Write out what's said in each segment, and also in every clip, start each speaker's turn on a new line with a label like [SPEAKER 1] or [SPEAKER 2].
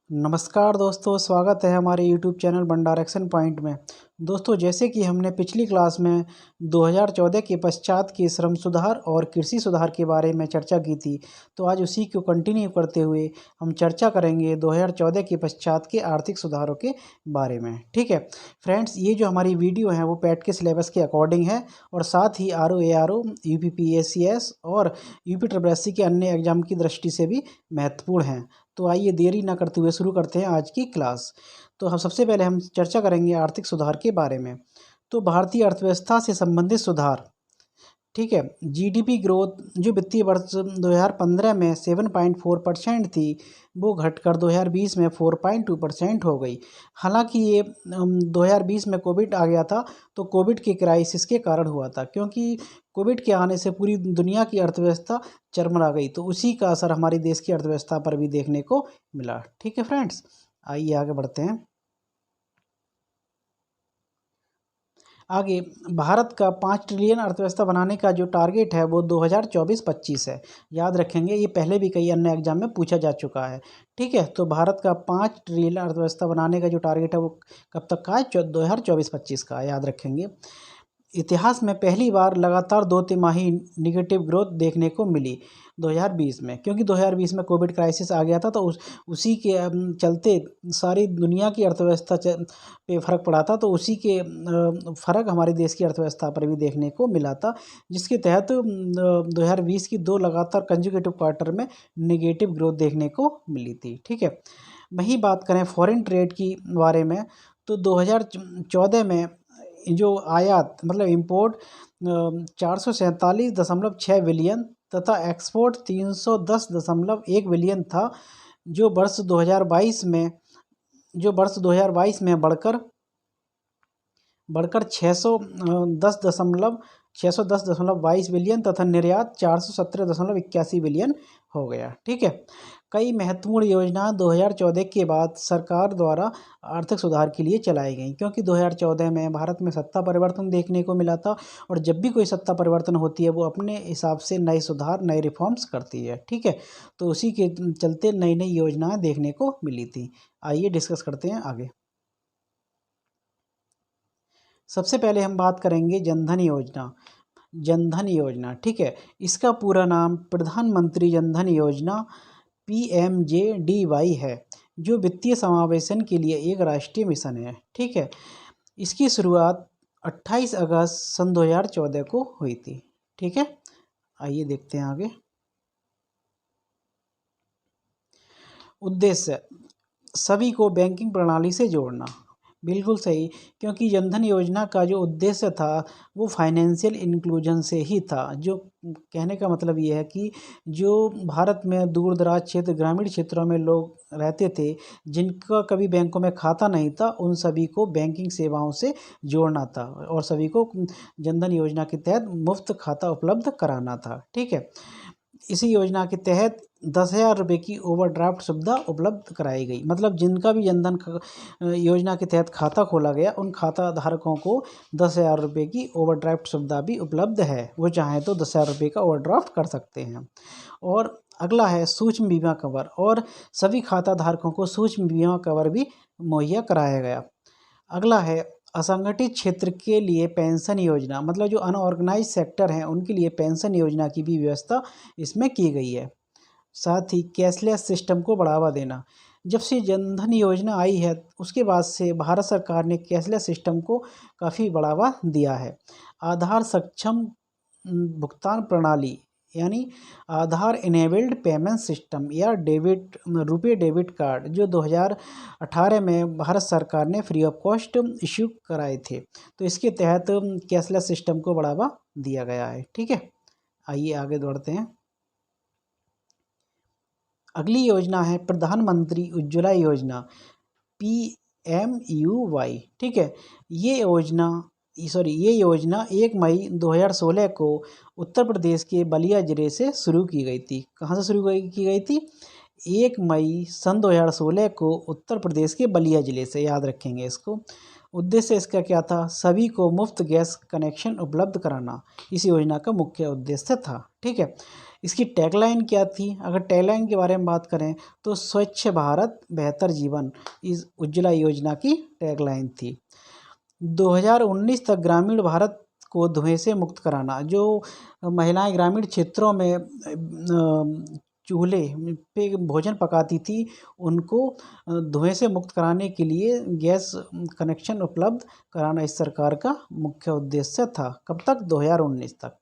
[SPEAKER 1] नमस्कार दोस्तों, स्वागत है हमारे YouTube चैनल भंडार एक्शन पॉइंट में। दोस्तों, जैसे कि हमने पिछली क्लास में 2014 के पश्चात के श्रम सुधार और कृषि सुधार के बारे में चर्चा की थी, तो आज उसी को कंटिन्यू करते हुए हम चर्चा करेंगे 2014 के पश्चात के आर्थिक सुधारों के बारे में। ठीक है फ्रेंड्स, ये जो हमारी वीडियो है वो पैट के सिलेबस के अकॉर्डिंग है और साथ ही RO ARO UPPSCS और UPSSC के अन्य एग्जाम की दृष्टि से भी महत्वपूर्ण हैं। तो आइए देरी ना करते हुए शुरू करते हैं आज की क्लास। तो हम सबसे पहले हम चर्चा करेंगे आर्थिक सुधार के बारे में। तो भारतीय अर्थव्यवस्था से संबंधित सुधार, ठीक है। GDP ग्रोथ जो वित्तीय वर्ष 2015 में 7.4% थी, वो घटकर 2020 में 4.2% हो गई। हालांकि ये 2020 में कोविड आ गया था, तो कोविड के क्राइसिस के कारण हुआ था, क्योंकि कोविड के आने से पूरी दुनिया की अर्थव्यवस्था चरमरा गई, तो उसी का असर हमारे देश की अर्थव्यवस्था पर भी देखने को मिला। ठीक है फ्रेंड्स, आइए आगे बढ़ते हैं। आगे, भारत का 5 ट्रिलियन अर्थव्यवस्था बनाने का जो टारगेट है वो 2024-25 है। याद रखेंगे, ये पहले भी कई अन्य एग्जाम में पूछा जा चुका है। ठीक है, तो भारत का 5 ट्रिलियन अर्थव्यवस्था बनाने का जो टारगेट है वो कब तक का है? 2024-25 का, याद रखेंगे। इतिहास में पहली बार लगातार 2 तिमाही निगेटिव ग्रोथ देखने को मिली 2020 में, क्योंकि 2020 में कोविड क्राइसिस आ गया था, तो उसी के चलते सारी दुनिया की अर्थव्यवस्था पे फ़र्क पड़ा था, तो उसी के फ़र्क हमारे देश की अर्थव्यवस्था पर भी देखने को मिला था, जिसके तहत 2020 की 2 लगातार कंसेक्यूटिव क्वार्टर में निगेटिव ग्रोथ देखने को मिली थी। ठीक है, वहीं बात करें फॉरेन ट्रेड की बारे में, तो 2014 में जो आयात मतलब इंपोर्ट 447.6 बिलियन तथा एक्सपोर्ट 310.1 बिलियन था, जो वर्ष 2022 में बढ़कर 610.22 बिलियन तथा निर्यात 417.81 बिलियन हो गया। ठीक है, कई महत्वपूर्ण योजना 2014 के बाद सरकार द्वारा आर्थिक सुधार के लिए चलाई गई, क्योंकि 2014 में भारत में सत्ता परिवर्तन देखने को मिला था, और जब भी कोई सत्ता परिवर्तन होती है वो अपने हिसाब से नए सुधार, नए रिफॉर्म्स करती है। ठीक है, तो उसी के चलते नई नई योजनाएं देखने को मिली थी। आइए डिस्कस करते हैं आगे। सबसे पहले हम बात करेंगे जनधन योजना। जनधन योजना, ठीक है, इसका पूरा नाम प्रधानमंत्री जनधन योजना PMJDY है, जो वित्तीय समावेशन के लिए एक राष्ट्रीय मिशन है। ठीक है, इसकी शुरुआत 28 अगस्त सन 2014 को हुई थी। ठीक है, आइए देखते हैं आगे। उद्देश्य, सभी को बैंकिंग प्रणाली से जोड़ना। बिल्कुल सही, क्योंकि जनधन योजना का जो उद्देश्य था वो फाइनेंशियल इंक्लूजन से ही था। जो कहने का मतलब ये है कि जो भारत में दूर दराज क्षेत्र, ग्रामीण क्षेत्रों में लोग रहते थे जिनका कभी बैंकों में खाता नहीं था, उन सभी को बैंकिंग सेवाओं से जोड़ना था और सभी को जनधन योजना के तहत मुफ्त खाता उपलब्ध कराना था। ठीक है, इसी योजना के तहत 10,000 रुपये की ओवरड्राफ्ट सुविधा उपलब्ध कराई गई। मतलब जिनका भी जनधन योजना के तहत खाता खोला गया, उन खाता धारकों को 10,000 रुपये की ओवरड्राफ्ट सुविधा भी उपलब्ध है। वो चाहें तो 10,000 रुपये का ओवरड्राफ्ट कर सकते हैं। और अगला है सूक्ष्म बीमा कवर, और सभी खाता धारकों को सूक्ष्म बीमा कवर भी मुहैया कराया गया। अगला है असंगठित क्षेत्र के लिए पेंशन योजना, मतलब जो अनऑर्गेनाइज सेक्टर हैं उनके लिए पेंशन योजना की भी व्यवस्था इसमें की गई है। साथ ही कैशलेस सिस्टम को बढ़ावा देना। जब से जनधन योजना आई है उसके बाद से भारत सरकार ने कैशलेस सिस्टम को काफ़ी बढ़ावा दिया है। आधार सक्षम भुगतान प्रणाली, यानी आधार इनेबल्ड पेमेंट सिस्टम या रुपे डेबिट कार्ड, जो 2018 में भारत सरकार ने फ्री ऑफ कॉस्ट इश्यू कराए थे, तो इसके तहत कैशलेस सिस्टम को बढ़ावा दिया गया है। ठीक है, आइए आगे बढ़ते हैं। अगली योजना है प्रधानमंत्री उज्ज्वला योजना PMUY। ठीक है, ये योजना 1 मई 2016 को उत्तर प्रदेश के बलिया जिले से शुरू की गई थी। कहाँ से शुरू की गई थी? 1 मई सन 2016 को उत्तर प्रदेश के बलिया जिले से, याद रखेंगे इसको। उद्देश्य इसका क्या था? सभी को मुफ्त गैस कनेक्शन उपलब्ध कराना इस योजना का मुख्य उद्देश्य था। ठीक है, इसकी टैगलाइन क्या थी? अगर टैगलाइन के बारे में बात करें तो स्वच्छ भारत बेहतर जीवन इस उज्ज्वला योजना की टैगलाइन थी। 2019 तक ग्रामीण भारत को धुएं से मुक्त कराना। जो महिलाएं ग्रामीण क्षेत्रों में चूल्हे पे भोजन पकाती थी, उनको धुएं से मुक्त कराने के लिए गैस कनेक्शन उपलब्ध कराना इस सरकार का मुख्य उद्देश्य था। कब तक? 2019 तक।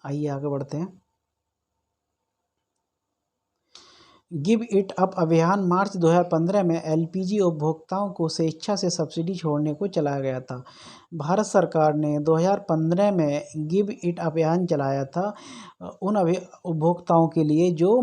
[SPEAKER 1] आइए आगे बढ़ते हैं। गिव इट अप अभियान मार्च 2015 में एलपीजी उपभोक्ताओं को स्वेच्छा से सब्सिडी छोड़ने को चलाया गया था। भारत सरकार ने 2015 में गिव इट अभियान चलाया था उन उपभोक्ताओं के लिए जो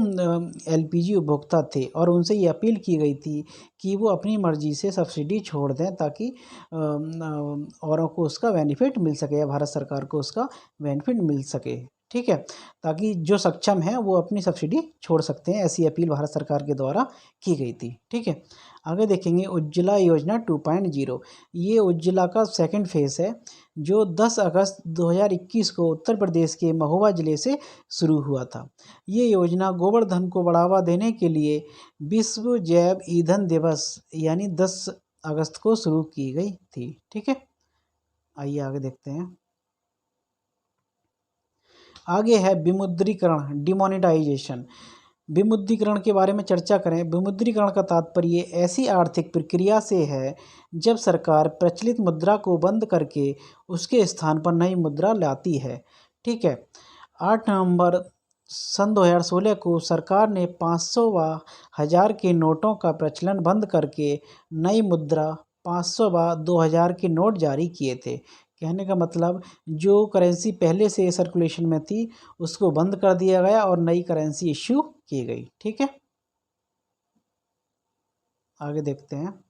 [SPEAKER 1] एलपीजी उपभोक्ता थे, और उनसे ये अपील की गई थी कि वो अपनी मर्जी से सब्सिडी छोड़ दें ताकि औरों को उसका बेनिफिट मिल सके या भारत सरकार को उसका बेनिफिट मिल सके। ठीक है, ताकि जो सक्षम हैं वो अपनी सब्सिडी छोड़ सकते हैं, ऐसी अपील भारत सरकार के द्वारा की गई थी। ठीक है, आगे देखेंगे उज्ज्वला योजना 2.0। ये उज्ज्वला का सेकंड फेज़ है जो 10 अगस्त 2021 को उत्तर प्रदेश के महोबा ज़िले से शुरू हुआ था। ये योजना गोवर्धन को बढ़ावा देने के लिए विश्व जैव ईंधन दिवस यानी 10 अगस्त को शुरू की गई थी। ठीक है, आइए आगे देखते हैं। आगे है विमुद्रीकरण, डिमोनेटाइजेशन। विमुद्रीकरण के बारे में चर्चा करें। विमुद्रीकरण का तात्पर्य ऐसी आर्थिक प्रक्रिया से है जब सरकार प्रचलित मुद्रा को बंद करके उसके स्थान पर नई मुद्रा लाती है। ठीक है, 8 नवंबर सन 2016 को सरकार ने 500 व 1000 के नोटों का प्रचलन बंद करके नई मुद्रा 500 व 2000 के नोट जारी किए थे। कहने का मतलब जो करेंसी पहले से सर्कुलेशन में थी उसको बंद कर दिया गया और नई करेंसी इश्यू की गई। ठीक है, आगे देखते हैं।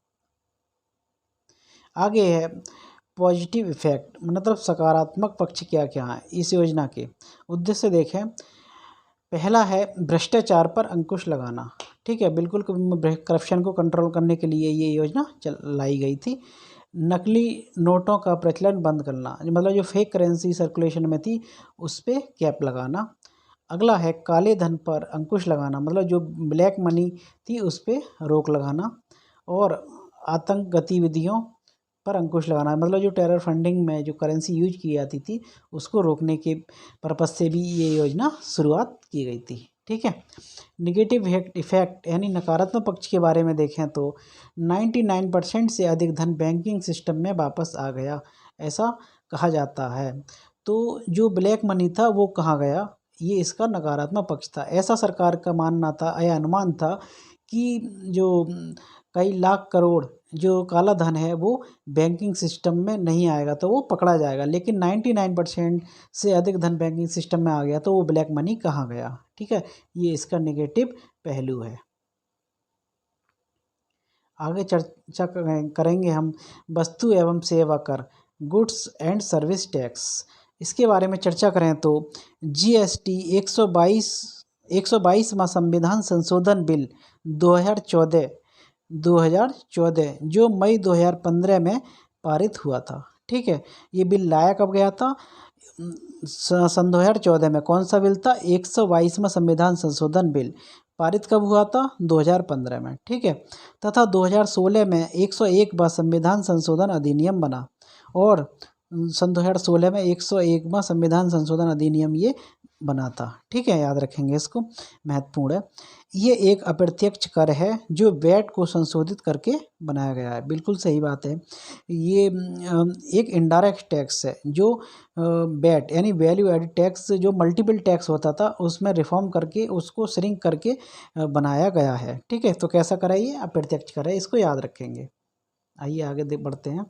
[SPEAKER 1] आगे है पॉजिटिव इफेक्ट, मतलब सकारात्मक पक्ष क्या क्या हैं इस योजना के। उद्देश्य देखें, पहला है भ्रष्टाचार पर अंकुश लगाना। ठीक है, बिल्कुल करप्शन को कंट्रोल करने के लिए ये योजना लाई गई थी। नकली नोटों का प्रचलन बंद करना, मतलब जो फेक करेंसी सर्कुलेशन में थी उस पर कैप लगाना। अगला है काले धन पर अंकुश लगाना, मतलब जो ब्लैक मनी थी उस पर रोक लगाना। और आतंक गतिविधियों पर अंकुश लगाना, मतलब जो टेरर फंडिंग में जो करेंसी यूज की जाती थी उसको रोकने के पर्पज़ से भी ये योजना शुरुआत की गई थी। ठीक है, निगेटिव इफेक्ट यानी नकारात्मक पक्ष के बारे में देखें तो 99% से अधिक धन बैंकिंग सिस्टम में वापस आ गया, ऐसा कहा जाता है। तो जो ब्लैक मनी था वो कहाँ गया, ये इसका नकारात्मक पक्ष था। ऐसा सरकार का मानना था या अनुमान था कि जो कई लाख करोड़ जो काला धन है वो बैंकिंग सिस्टम में नहीं आएगा तो वो पकड़ा जाएगा, लेकिन 99% से अधिक धन बैंकिंग सिस्टम में आ गया तो वो ब्लैक मनी कहाँ गया। ठीक है, ये इसका नेगेटिव पहलू है। आगे चर्चा करेंगे हम वस्तु एवं सेवा कर, गुड्स एंड सर्विस टैक्स। इसके बारे में चर्चा करें तो जीएसटी 122वां संविधान संशोधन बिल 2014 जो मई 2015 में पारित हुआ था। ठीक है, ये बिल लाया कब गया था? सन 2014 में। कौन सा बिल था? 122वां संविधान संशोधन बिल पारित कब हुआ था? 2015 में। ठीक है, तथा 2016 में 101वां संविधान संशोधन अधिनियम बना और सन 2016 में 101वां संविधान संशोधन अधिनियम ये बना था। ठीक है, याद रखेंगे इसको, महत्वपूर्ण है। ये एक अप्रत्यक्ष कर है जो वैट को संशोधित करके बनाया गया है। बिल्कुल सही बात है। ये एक इनडायरेक्ट टैक्स है जो वैट यानी वैल्यू एडेड टैक्स जो मल्टीपल टैक्स होता था उसमें रिफॉर्म करके उसको श्रिंक करके बनाया गया है। ठीक है, तो कैसा करा? ये अप्रत्यक्ष कर है, इसको याद रखेंगे। आइए आगे बढ़ते हैं।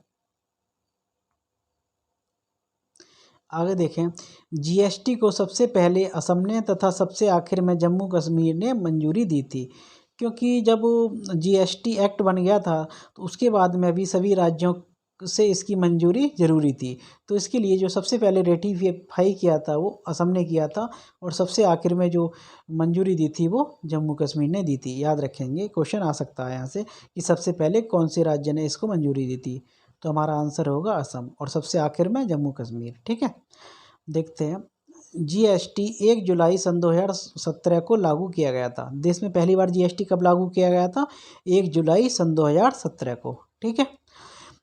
[SPEAKER 1] आगे देखें, जीएसटी को सबसे पहले असम ने तथा सबसे आखिर में जम्मू कश्मीर ने मंजूरी दी थी, क्योंकि जब जीएसटी एक्ट बन गया था तो उसके बाद में भी सभी राज्यों से इसकी मंजूरी ज़रूरी थी। तो इसके लिए जो सबसे पहले रेटिफाई किया था वो असम ने किया था और सबसे आखिर में जो मंजूरी दी थी वो जम्मू कश्मीर ने दी थी। याद रखेंगे, क्वेश्चन आ सकता है यहाँ से कि सबसे पहले कौन से राज्य ने इसको मंजूरी दी थी, तो हमारा आंसर होगा असम और सबसे आखिर में जम्मू कश्मीर। ठीक है, देखते हैं जीएसटी 1 जुलाई सन 2017 को लागू किया गया था। देश में पहली बार जीएसटी कब लागू किया गया था? 1 जुलाई सन 2017 को। ठीक है।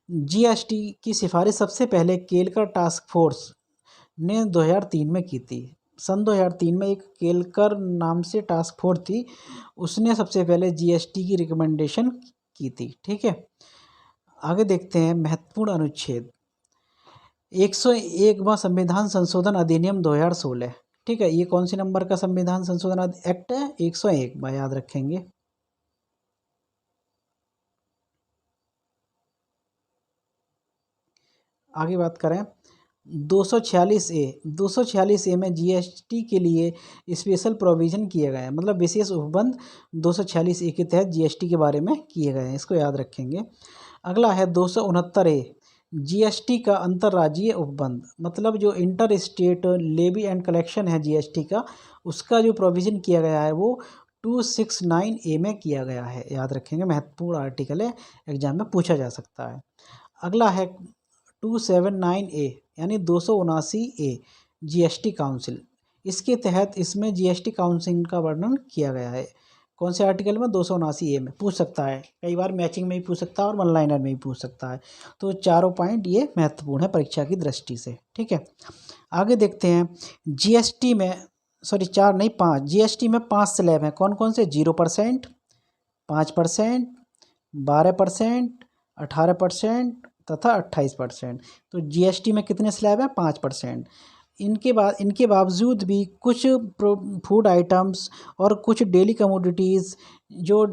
[SPEAKER 1] जीएसटी की सिफारिश सबसे पहले केलकर टास्क फोर्स ने 2003 में की थी। सन 2003 में एक केलकर नाम से टास्क फोर्स थी, उसने सबसे पहले जीएसटी की रिकमेंडेशन की थी। ठीक है। आगे देखते हैं महत्वपूर्ण अनुच्छेद। 101वां संविधान संशोधन अधिनियम 2016। ठीक है। ये कौन सी नंबर का संविधान संशोधन एक्ट है? 101वां, याद रखेंगे। आगे बात करें 246A में जीएसटी के लिए स्पेशल प्रोविज़न किए गए हैं, मतलब विशेष उपबंध 246A के तहत जीएसटी के बारे में किए गए हैं, इसको याद रखेंगे। अगला है 269A, जीएसटी का अंतर्राज्यीय उपबंध, मतलब जो inter state levy and collection है जीएसटी का, उसका जो प्रोविज़न किया गया है वो 269A में किया गया है, याद रखेंगे। महत्वपूर्ण आर्टिकल है, एग्जाम में पूछा जा सकता है। अगला है 279A यानी 279A जीएसटी काउंसिल, इसके तहत इसमें जीएसटी काउंसिल का वर्णन किया गया है। कौन से आर्टिकल में? 279A में। पूछ सकता है, कई बार मैचिंग में भी पूछ सकता है और वन लाइनर में भी पूछ सकता है। तो चारों पॉइंट ये महत्वपूर्ण है परीक्षा की दृष्टि से। ठीक है। आगे देखते हैं जीएसटी में, सॉरी 4 नहीं 5, जीएसटी में 5 स्लैब हैं। कौन कौन से? 0%, 5%, 12%, 18% तथा 28%। तो जीएसटी में कितने स्लैब हैं? 5%। इनके बावजूद भी कुछ फूड आइटम्स और कुछ डेली कमोडिटीज़ जो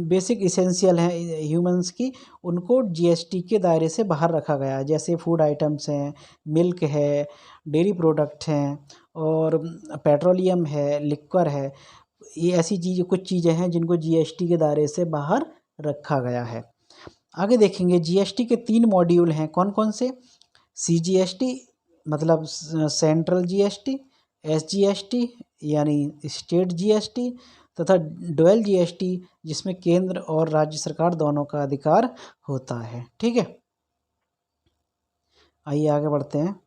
[SPEAKER 1] बेसिक इसेंशियल हैं ह्यूमंस की, उनको जीएसटी के दायरे से बाहर रखा गया है। जैसे फूड आइटम्स हैं, मिल्क है, डेयरी प्रोडक्ट हैं और पेट्रोलियम है, लिक्वर है। ये ऐसी कुछ चीज़ें हैं जिनको जीएसटी के दायरे से बाहर रखा गया है। आगे देखेंगे जीएसटी के 3 मॉड्यूल हैं। कौन कौन से? सीजीएसटी मतलब सेंट्रल जीएसटी, एसजीएसटी यानी स्टेट जीएसटी तथा डुअल जीएसटी जिसमें केंद्र और राज्य सरकार दोनों का अधिकार होता है। ठीक है। आइए आगे बढ़ते हैं।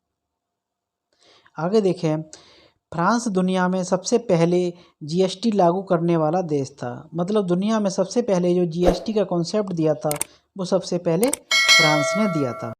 [SPEAKER 1] आगे देखें फ्रांस दुनिया में सबसे पहले जीएसटी लागू करने वाला देश था, मतलब दुनिया में सबसे पहले जो जीएसटी का कॉन्सेप्ट दिया था वो सबसे पहले फ्रांस ने दिया था।